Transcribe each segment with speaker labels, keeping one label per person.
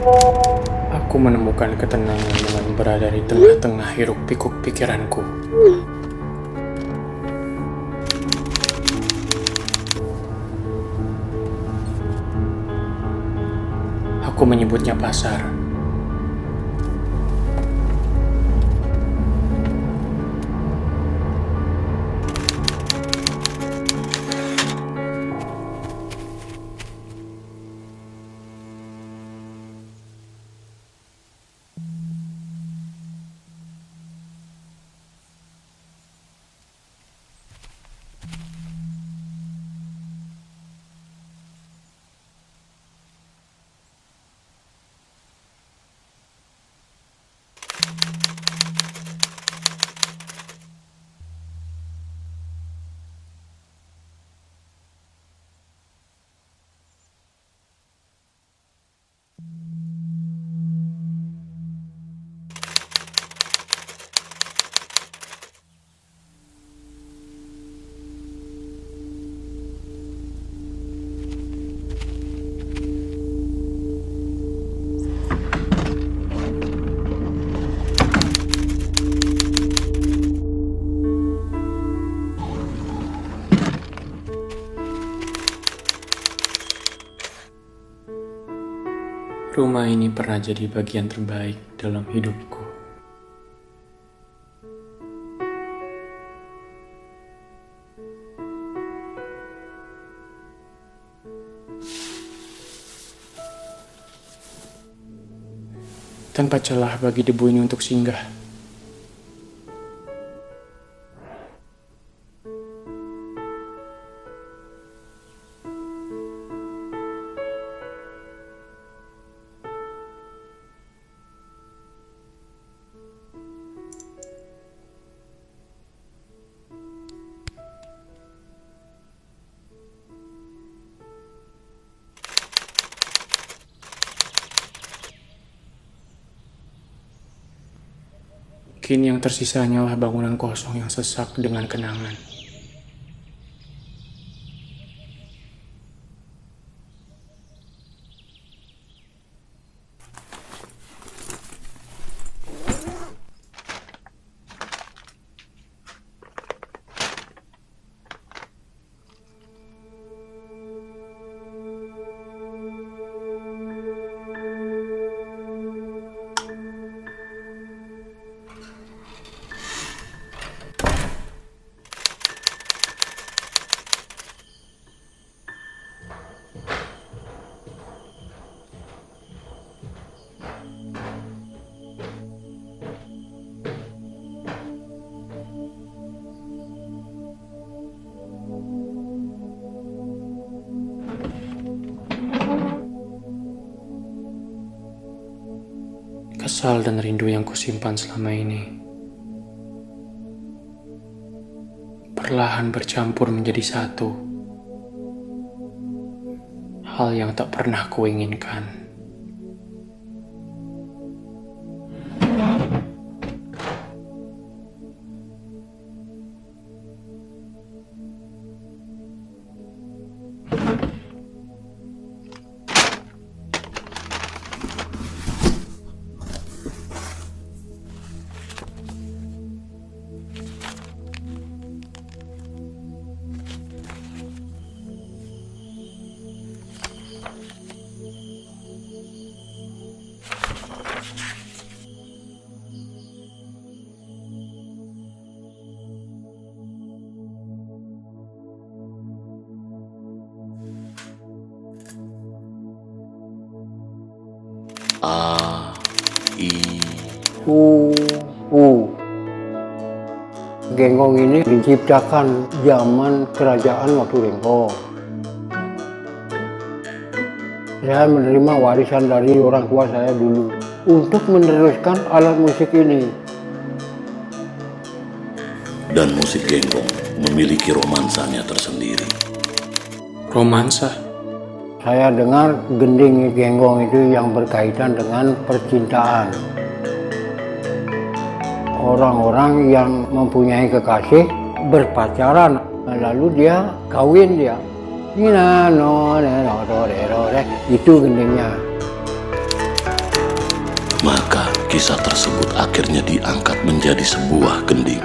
Speaker 1: Aku menemukan ketenangan dengan berada di tengah-tengah hiruk-pikuk pikiranku. Aku menyebutnya pasar. Rumah ini pernah jadi bagian terbaik dalam hidupku. Tanpa celah bagi debu ini untuk singgah. Kini yang tersisa hanyalah bangunan kosong yang sesak dengan kenangan. Kesal dan rindu yang kusimpan selama ini perlahan bercampur menjadi satu. Hal yang tak pernah kuinginkan.
Speaker 2: A, I,
Speaker 3: Genggong ini diciptakan zaman kerajaan waktu Rengkong. Saya menerima warisan dari orang tua saya dulu untuk meneruskan alat musik ini.
Speaker 2: dan musik genggong memiliki romansanya tersendiri.
Speaker 1: Romansa?
Speaker 3: Saya dengar gending genggong itu yang berkaitan dengan percintaan. Orang-orang yang mempunyai kekasih berpacaran, lalu dia kawin dia. Itu gendingnya.
Speaker 2: Kisah tersebut akhirnya diangkat menjadi sebuah gending.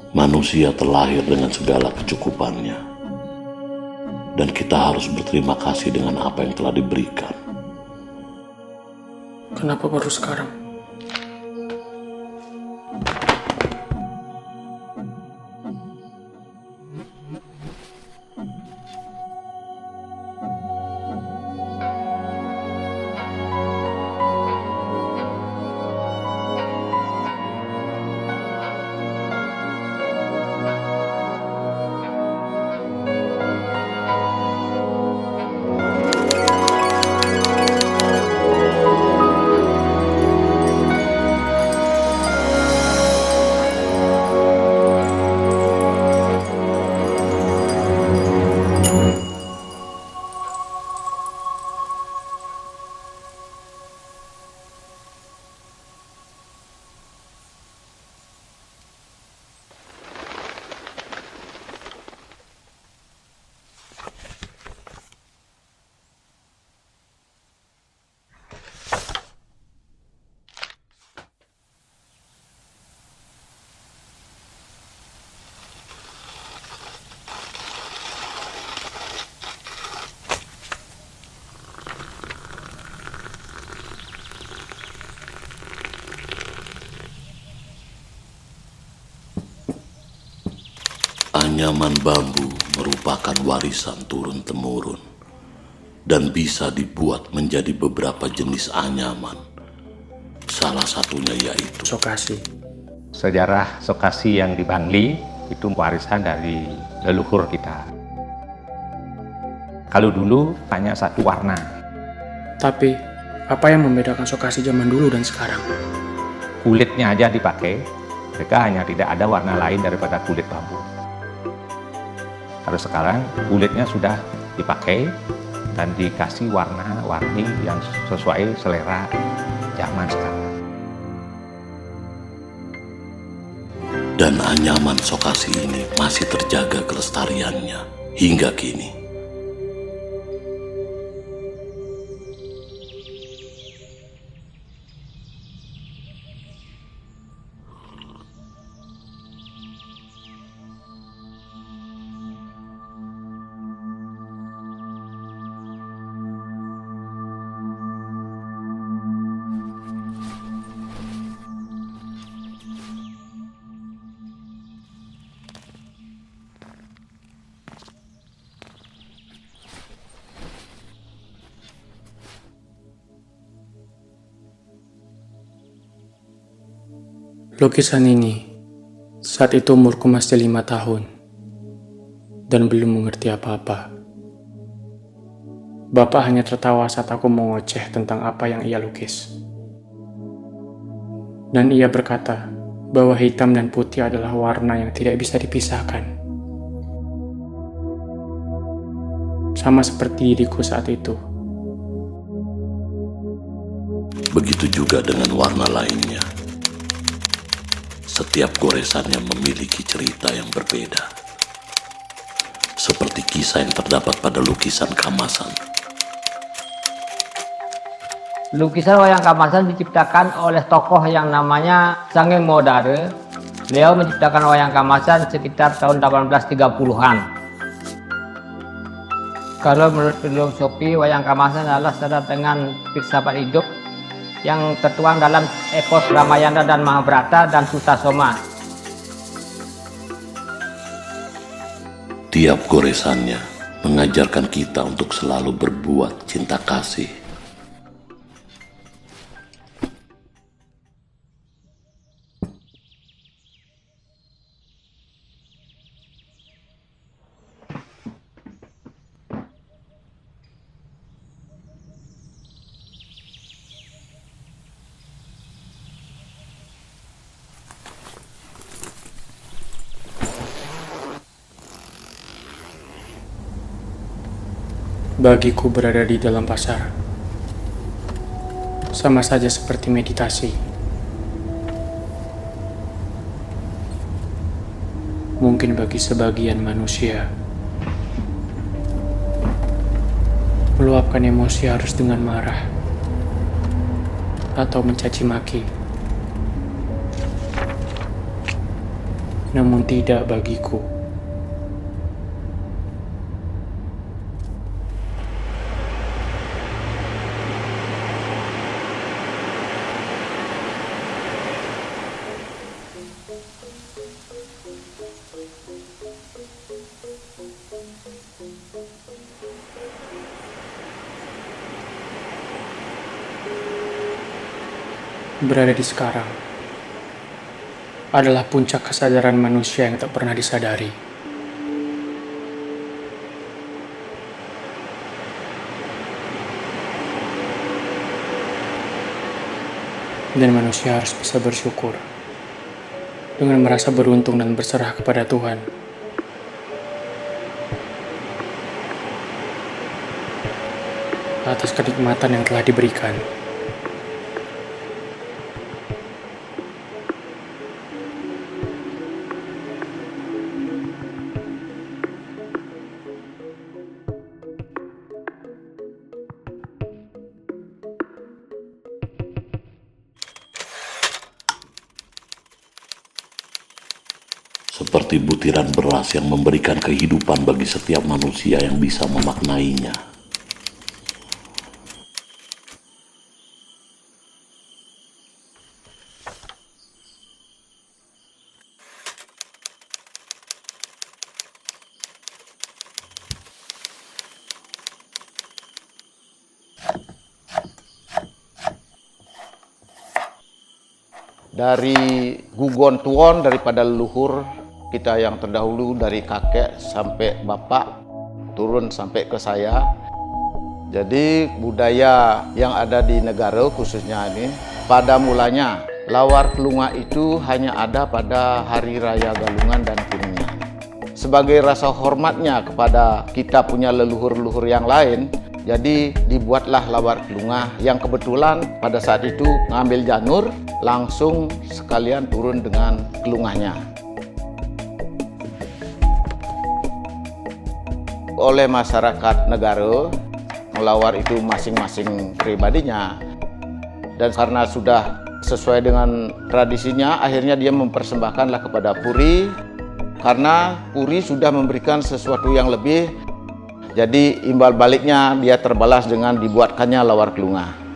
Speaker 2: Manusia terlahir dengan segala kecukupannya, dan kita harus berterima kasih dengan apa yang telah diberikan.
Speaker 1: Kenapa baru sekarang?
Speaker 2: Anyaman bambu merupakan warisan turun-temurun dan bisa dibuat menjadi beberapa jenis anyaman. Salah satunya yaitu
Speaker 1: Sokasi.
Speaker 4: Sejarah sokasi yang di Bangli itu warisan dari leluhur kita. Kalau dulu hanya satu warna.
Speaker 1: Tapi, apa yang membedakan sokasi zaman dulu dan sekarang?
Speaker 4: Kulitnya aja dipakai, mereka hanya tidak ada warna lain daripada kulit bambu. Kalau sekarang kulitnya sudah dipakai dan dikasih warna-warni yang sesuai selera zaman sekarang.
Speaker 2: dan anyaman sokasi ini masih terjaga kelestariannya hingga kini.
Speaker 1: Lukisan ini, saat itu umurku masih 5 tahun, dan belum mengerti apa-apa. Bapak hanya tertawa saat aku mengoceh tentang apa yang ia lukis. Dan ia berkata bahwa hitam dan putih adalah warna yang tidak bisa dipisahkan. Sama seperti diriku saat itu.
Speaker 2: Begitu juga dengan warna lainnya. Setiap goresannya memiliki cerita yang berbeda. Seperti kisah yang terdapat pada lukisan Kamasan.
Speaker 5: Lukisan wayang Kamasan diciptakan oleh tokoh yang namanya Sangeng Modare. Beliau menciptakan wayang Kamasan sekitar tahun 1830-an. Kalau menurut filosofi, wayang Kamasan adalah setara dengan filsafat hidup yang tertuang dalam epos Ramayana dan Mahabharata dan Sutasoma.
Speaker 2: Tiap goresannya mengajarkan kita untuk selalu berbuat cinta kasih.
Speaker 1: Bagiku berada di dalam pasar sama saja seperti meditasi. Mungkin bagi sebagian manusia, meluapkan emosi harus dengan marah atau mencaci maki. Namun tidak bagiku. Berada di sekarang adalah puncak kesadaran manusia yang tak pernah disadari. Dan manusia harus bisa bersyukur dengan merasa beruntung dan berserah kepada Tuhan atas kenikmatan yang telah diberikan.
Speaker 2: Seperti butiran beras yang memberikan kehidupan bagi setiap manusia yang bisa memaknainya.
Speaker 3: Dari gugon tuon, daripada leluhur kita yang terdahulu, dari kakek sampai bapak, turun sampai ke saya. Jadi budaya yang ada di negara khususnya ini, pada mulanya lawar kelungah itu hanya ada pada hari raya Galungan dan Kuningan. Sebagai rasa hormatnya kepada kita punya leluhur-leluhur yang lain, jadi dibuatlah lawar kelungah yang kebetulan pada saat itu ngambil janur, langsung sekalian turun dengan kelungahnya. Oleh masyarakat negara, melawar itu masing-masing pribadinya. Dan karena sudah sesuai dengan tradisinya, akhirnya dia mempersembahkanlah kepada Puri. Karena Puri sudah memberikan sesuatu yang lebih, jadi imbal baliknya dia terbalas dengan dibuatkannya lawar kelungah.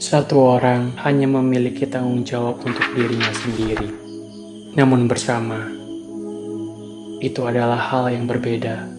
Speaker 1: Satu orang hanya memiliki tanggung jawab untuk dirinya sendiri. Namun bersama, itu adalah hal yang berbeda.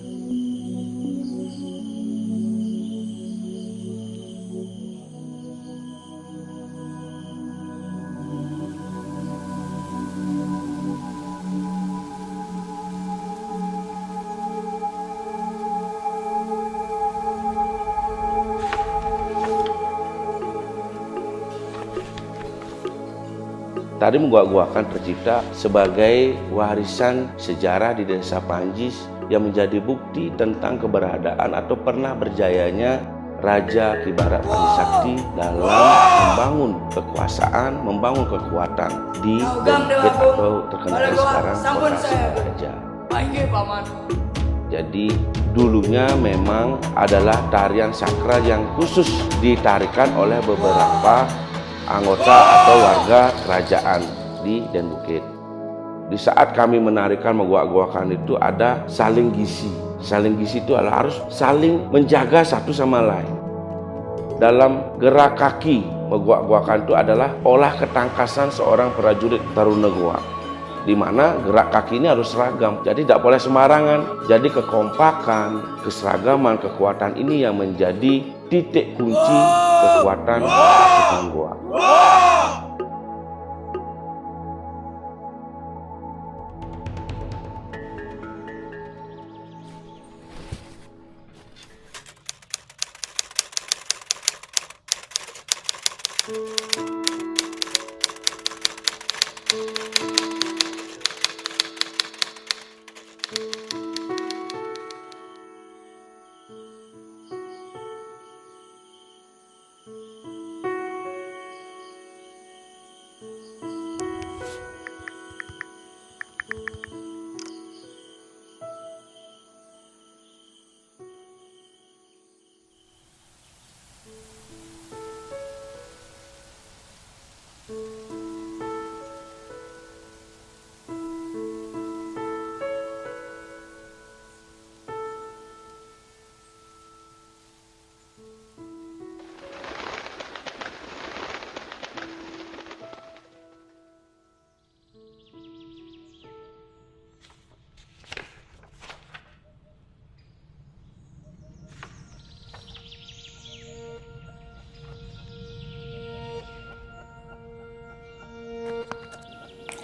Speaker 6: Tari Munggua akan tercipta sebagai warisan sejarah di Desa Panjis yang menjadi bukti tentang keberadaan atau pernah berjayanya Raja Ki Barat Panji Sakti dalam membangun kekuasaan, membangun kekuatan di Bengket atau terkenal sekarang Kota Singaraja. Jadi dulunya memang adalah tarian sakral yang khusus ditarikan oleh beberapa anggota atau warga kerajaan di Den Bukit. Di saat kami menarikan megok-gokan itu ada saling gisi. Saling gisi itu adalah harus saling menjaga satu sama lain. Dalam gerak kaki megok-gokan itu adalah olah ketangkasan seorang prajurit Taruna Goa, di mana gerak kaki ini harus seragam, jadi tidak boleh sembarangan. Jadi kekompakan, keseragaman, kekuatan ini yang menjadi titik kunci kekuatan pasukan Goa.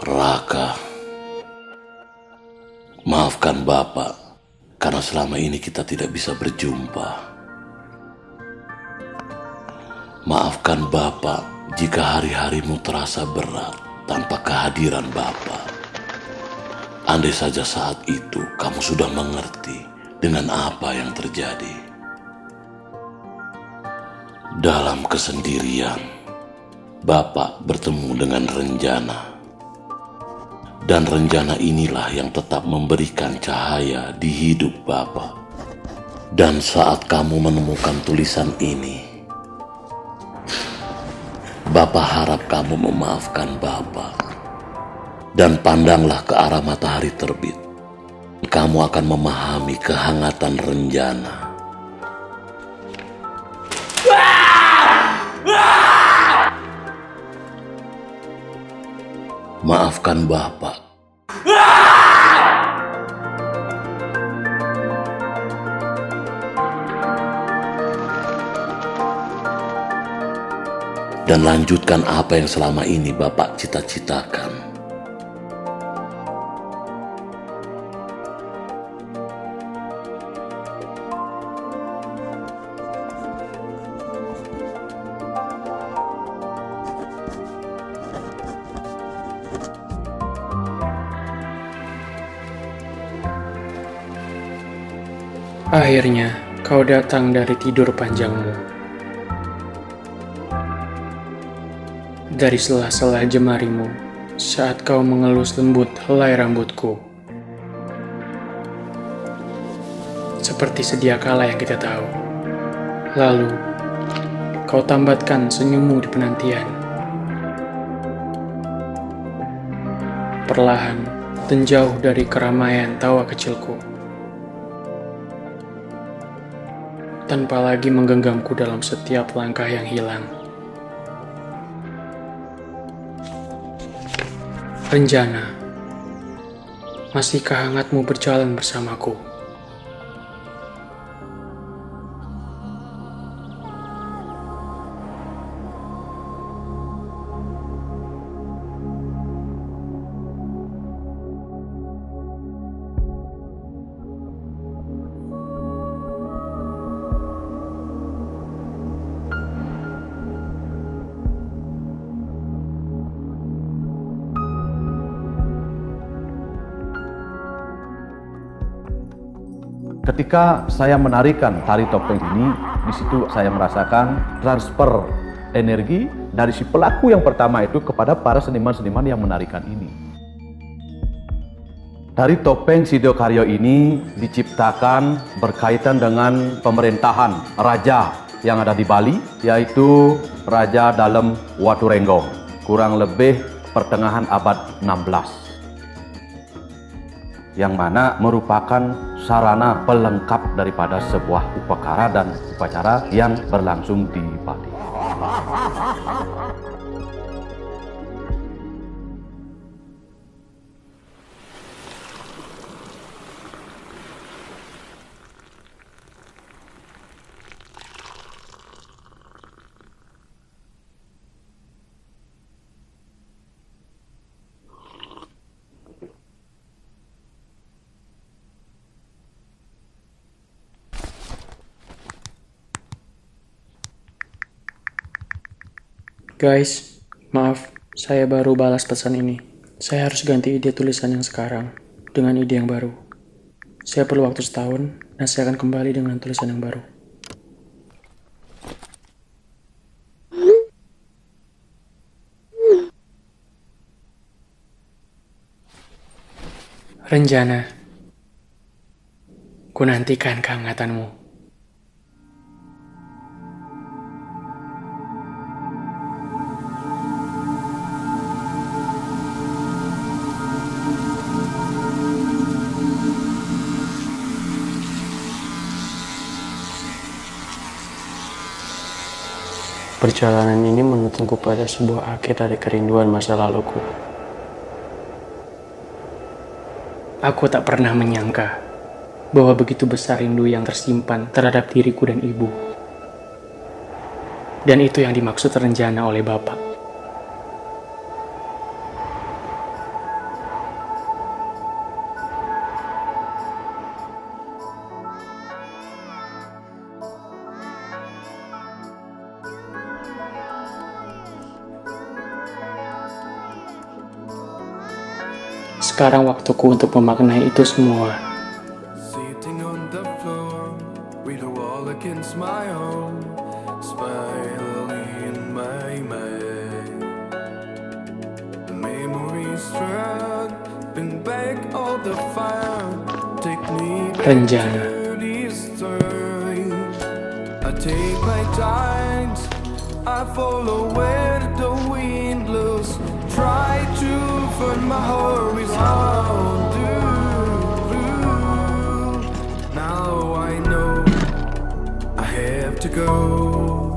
Speaker 2: Raka, maafkan Bapak karena selama ini kita tidak bisa berjumpa. Maafkan Bapak jika hari-harimu terasa berat tanpa kehadiran Bapak. Andai saja saat itu kamu sudah mengerti dengan apa yang terjadi. Dalam kesendirian, Bapak bertemu dengan Renjana. Dan Renjana inilah yang tetap memberikan cahaya di hidup Bapak. Dan saat kamu menemukan tulisan ini, Bapak harap kamu memaafkan Bapak. Dan pandanglah ke arah matahari terbit. Kamu akan memahami kehangatan Renjana. Maafkan Bapak. Dan lanjutkan apa yang selama ini Bapak cita-citakan.
Speaker 1: Akhirnya, kau datang dari tidur panjangmu. Dari sela-sela jemarimu, saat kau mengelus lembut helai rambutku. Seperti sedia kala yang kita tahu. Lalu, kau tambatkan senyummu di penantian. Perlahan dan jauh dari keramaian tawa kecilku. Tanpa lagi menggenggamku dalam setiap langkah yang hilang. Renjana, masihkah hangatmu berjalan bersamaku?
Speaker 7: Ketika saya menarikan tari topeng ini, di situ saya merasakan transfer energi dari si pelaku yang pertama itu kepada para seniman-seniman yang menarikan ini. Dari topeng Sidokaryo ini diciptakan berkaitan dengan pemerintahan raja yang ada di Bali, yaitu Raja Dalem Waturenggong, kurang lebih pertengahan abad 16, yang mana merupakan sarana pelengkap daripada sebuah upacara dan upacara yang berlangsung di Bali.
Speaker 1: Guys, maaf, saya baru balas pesan ini. Saya harus ganti ide tulisan yang sekarang dengan ide yang baru. Saya perlu waktu setahun, dan saya akan kembali dengan tulisan yang baru. Renjana, ku nantikan kehangatanmu. Perjalanan ini menuntunku pada sebuah akhir dari kerinduan masa laluku. Aku tak pernah menyangka bahwa begitu besar rindu yang tersimpan terhadap diriku dan ibu. Dan itu yang dimaksud Renjana oleh Bapak. Sekarang waktuku untuk memaknai itu semua.
Speaker 8: Sitting on the floor with a wall against my own, spiraling in my mind. The memories struck, bring back all the fire. Take me back
Speaker 1: Renjana.
Speaker 8: to this time. I take my times, I follow where the wind blows. Try to find my horizon. Now I know I have to go.